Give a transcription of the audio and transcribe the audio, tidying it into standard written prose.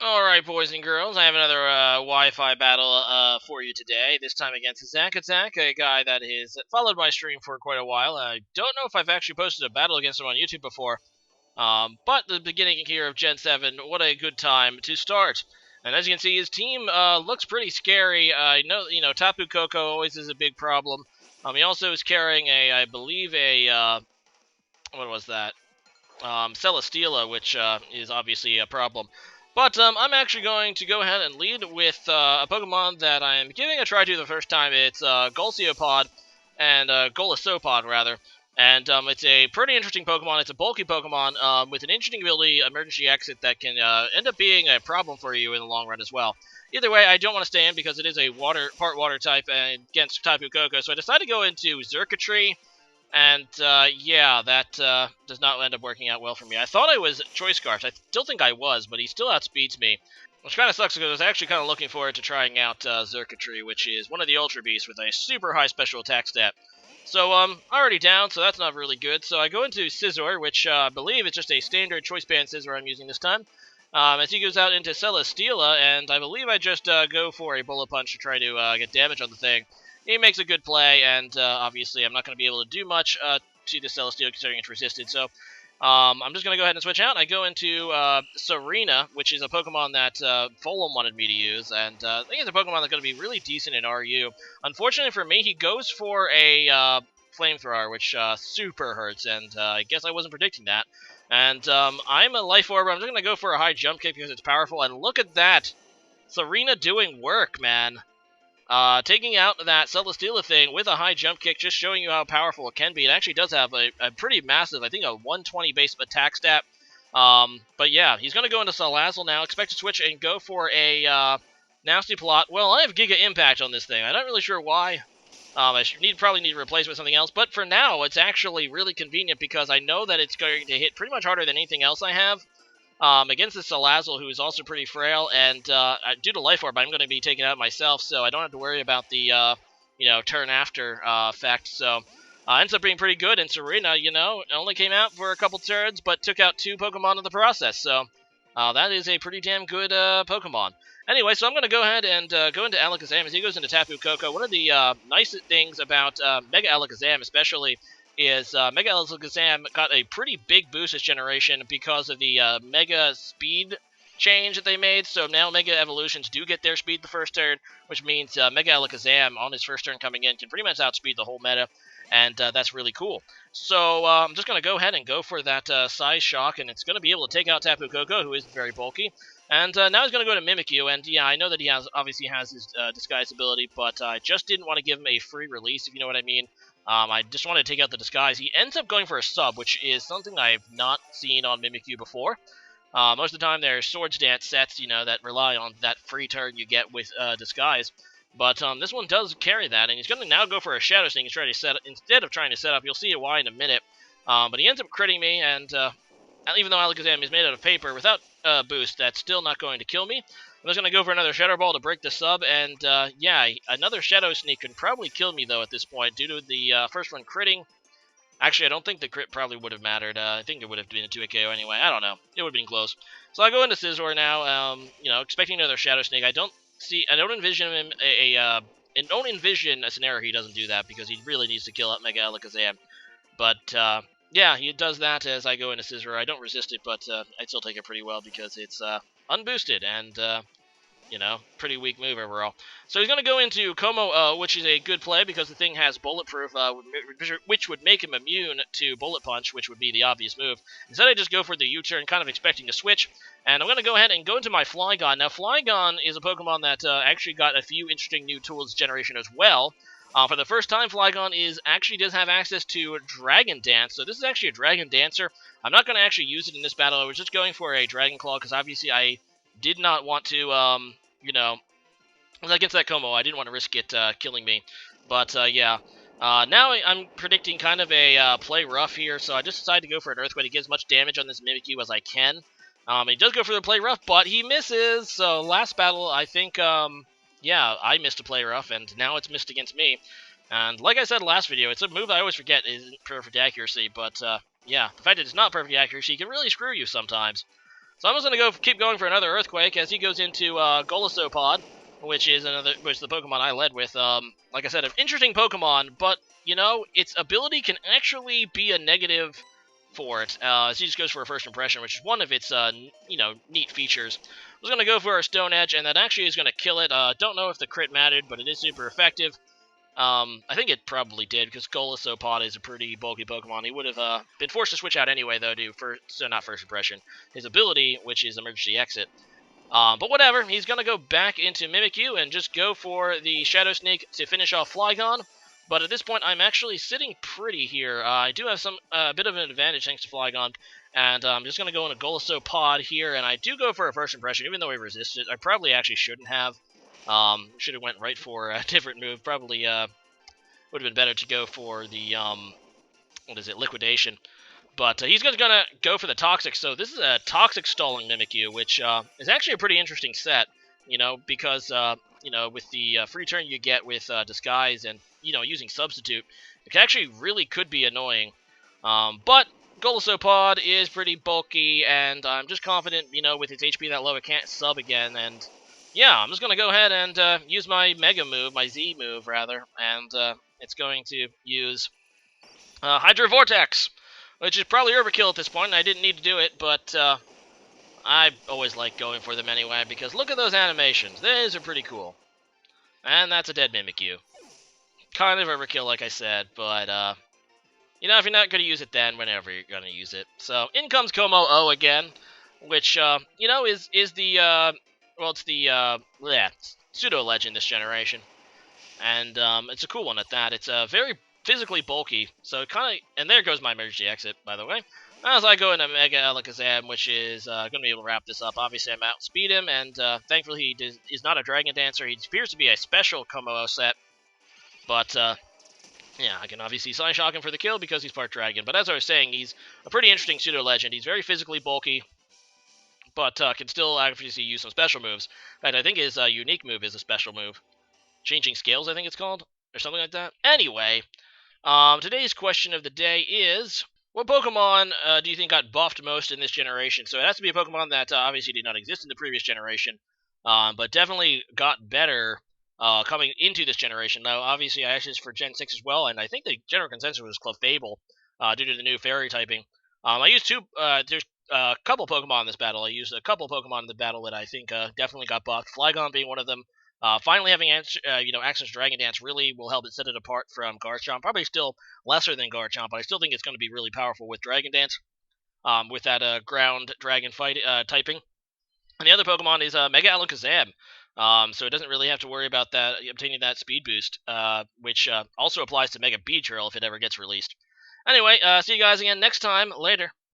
Alright, boys and girls, I have another Wi-Fi battle for you today, this time against Zakatak, a guy that has followed my stream for quite a while. I don't know if I've actually posted a battle against him on YouTube before, but the beginning here of Gen 7, what a good time to start. And as you can see, his team looks pretty scary. I know, Tapu Koko always is a big problem. He also is carrying I believe what was that? Celesteela, which is obviously a problem. But I'm actually going to go ahead and lead with a Pokemon that I'm giving a try to the first time. It's Golceopod, and Golisopod, rather. And it's a pretty interesting Pokemon. It's a bulky Pokemon with an interesting ability, Emergency Exit, that can end up being a problem for you in the long run as well. Either way, I don't want to stay in because it is a part water type against Tapu Koko, so I decided to go into Xurkitree. And, yeah, that does not end up working out well for me. I thought I was Choice Scarf. I still think I was, but he still outspeeds me. Which kind of sucks because I was actually kind of looking forward to trying out Xurkitree, which is one of the Ultra Beasts with a super high special attack stat. So, already down, so that's not really good. So I go into Scizor, which I believe is just a standard Choice Band Scizor I'm using this time. As he goes out into Celesteela, and I believe I just go for a Bullet Punch to try to get damage on the thing. He makes a good play, and obviously I'm not going to be able to do much to the Celesteela considering it's resisted. So I'm just going to go ahead and switch out. I go into Serena, which is a Pokemon that Fulham wanted me to use, and I think it's a Pokemon that's going to be really decent in RU. Unfortunately for me, he goes for a Flamethrower, which super hurts, and I guess I wasn't predicting that. And I'm a Life Orb. I'm just going to go for a high Jump Kick because it's powerful, and look at that! Serena doing work, man. Taking out that Celesteela thing with a high jump kick, just showing you how powerful it can be. It actually does have a pretty massive, I think a 120 base attack stat. But yeah, he's going to go into Salazzle now. Expect to switch and go for a Nasty Plot. Well, I have Giga Impact on this thing. I'm not really sure why. I probably need to replace it with something else. But for now, it's actually really convenient because I know that it's going to hit pretty much harder than anything else I have. Against this Salazzle, who is also pretty frail, and due to Life Orb, I'm going to be taking it out myself, so I don't have to worry about the, turn after effect. So, ends up being pretty good, and Serena, only came out for a couple turns, but took out 2 Pokemon in the process, so that is a pretty damn good Pokemon. Anyway, so I'm going to go ahead and go into Alakazam as he goes into Tapu Koko. One of the nice things about Mega Alakazam, especially, is Mega Alakazam got a pretty big boost this generation because of the Mega Speed change that they made. So now Mega Evolutions do get their speed the first turn, which means Mega Alakazam on his first turn coming in can pretty much outspeed the whole meta, and that's really cool. So I'm just going to go ahead and go for that Size Shock, and it's going to be able to take out Tapu Koko, who is very bulky. And now he's going to go to Mimikyu, and yeah, I know that he obviously has his Disguise ability, but I just didn't want to give him a free release, if you know what I mean. I just wanted to take out the Disguise. He ends up going for a Sub, which is something I've not seen on Mimikyu before. Most of the time, there's Swords Dance sets, that rely on that free turn you get with Disguise. But this one does carry that, and he's going to now go for a Shadow Sting instead of trying to set up. You'll see why in a minute. But he ends up critting me, and even though Alakazam is made out of paper, without boost, that's still not going to kill me. I'm just going to go for another Shadow Ball to break the sub, and yeah, another Shadow Sneak can probably kill me, though, at this point, due to the first one critting. Actually, I don't think the crit probably would have mattered. I think it would have been a 2-hit KO anyway. I don't know. It would have been close. So I go into Scizor now, expecting another Shadow Sneak. I don't envision him don't envision a scenario he doesn't do that, because he really needs to kill out Mega Alakazam. But, yeah, he does that as I go into Scizor. I don't resist it, but I still take it pretty well because it's unboosted and, pretty weak move overall. So he's going to go into Kommo-o, which is a good play because the thing has Bulletproof, which would make him immune to Bullet Punch, which would be the obvious move. Instead, I just go for the U-turn, kind of expecting to switch, and I'm going to go ahead and go into my Flygon. Now, Flygon is a Pokemon that actually got a few interesting new tools this generation as well. For the first time, Flygon does have access to Dragon Dance, so this is actually a Dragon Dancer. I'm not going to actually use it in this battle. I was just going for a Dragon Claw, because obviously I did not want to, against that Kommo, I didn't want to risk it killing me. But, yeah. Now I'm predicting kind of a play rough here, so I just decided to go for an Earthquake to get as much damage on this Mimikyu as I can. He does go for the play rough, but he misses, so last battle, I think, yeah, I missed a play rough, and now it's missed against me. And like I said last video, it's a move I always forget isn't perfect accuracy, but yeah, the fact that it's not perfect accuracy can really screw you sometimes. So I'm just going to keep going for another Earthquake as he goes into Golisopod, which is the Pokemon I led with. Like I said, an interesting Pokemon, but, you know, its ability can actually be a negative for it. As he just goes for a first impression, which is one of its, you know, neat features. I was going to go for a Stone Edge, and that actually is going to kill it. Don't know if the crit mattered, but it is super effective. I think it probably did, because Golisopod is a pretty bulky Pokemon. He would have been forced to switch out anyway, though, so not first impression. His ability, which is Emergency Exit. But whatever, he's going to go back into Mimikyu and just go for the Shadow Sneak to finish off Flygon. But at this point, I'm actually sitting pretty here. I do have a bit of an advantage thanks to Flygon, and I'm just going to go in a Golisopod here, and I do go for a first impression, even though I resisted. I probably actually shouldn't have. Should have went right for a different move. Probably would have been better to go for the Liquidation. But he's going to go for the Toxic. So this is a Toxic Stalling Mimikyu, which is actually a pretty interesting set. You know, because you know, with the free turn you get with Disguise and, you know, using Substitute, it actually really could be annoying. But Golisopod is pretty bulky, and I'm just confident, you know, with its HP that low, it can't sub again, and yeah, I'm just going to go ahead and use my Mega move, my Z move, rather, and it's going to use Hydro Vortex, which is probably overkill at this point, and I didn't need to do it, but I always like going for them anyway, because look at those animations. Those are pretty cool. And that's a dead Mimikyu. Kind of overkill, like I said, but you know, if you're not going to use it then, whenever you're going to use it. So, in comes kommo-o again, which, you know, is the, well, it's the, pseudo-legend this generation. And, it's a cool one at that. It's very physically bulky, so kind of, and there goes my emergency exit, by the way. As I go into Mega Alakazam, which is going to be able to wrap this up. Obviously, I'm outspeed him, and thankfully he is not a Dragon Dancer. He appears to be a special kommo-o set, but, yeah, I can obviously Psy Shock him for the kill because he's part Dragon. But as I was saying, he's a pretty interesting pseudo-legend. He's very physically bulky, but can still obviously use some special moves. In fact, I think his unique move is a special move. Changing Scales, I think it's called, or something like that. Anyway, today's question of the day is, what Pokemon do you think got buffed most in this generation? So it has to be a Pokemon that obviously did not exist in the previous generation, but definitely got better coming into this generation. Now, obviously, I asked this for Gen 6 as well, and I think the general consensus was Clefable due to the new Fairy typing. I used there's a couple Pokemon in this battle. I used a couple Pokemon in the battle that I think definitely got buffed. Flygon being one of them. Finally having Access Dragon Dance really will help it set it apart from Garchomp. Probably still lesser than Garchomp, but I still think it's going to be really powerful with Dragon Dance, with that ground Dragon fight typing. And the other Pokemon is Mega Alakazam. So it doesn't really have to worry about that obtaining that speed boost, which also applies to Mega Beedrill if it ever gets released. Anyway, see you guys again next time. Later.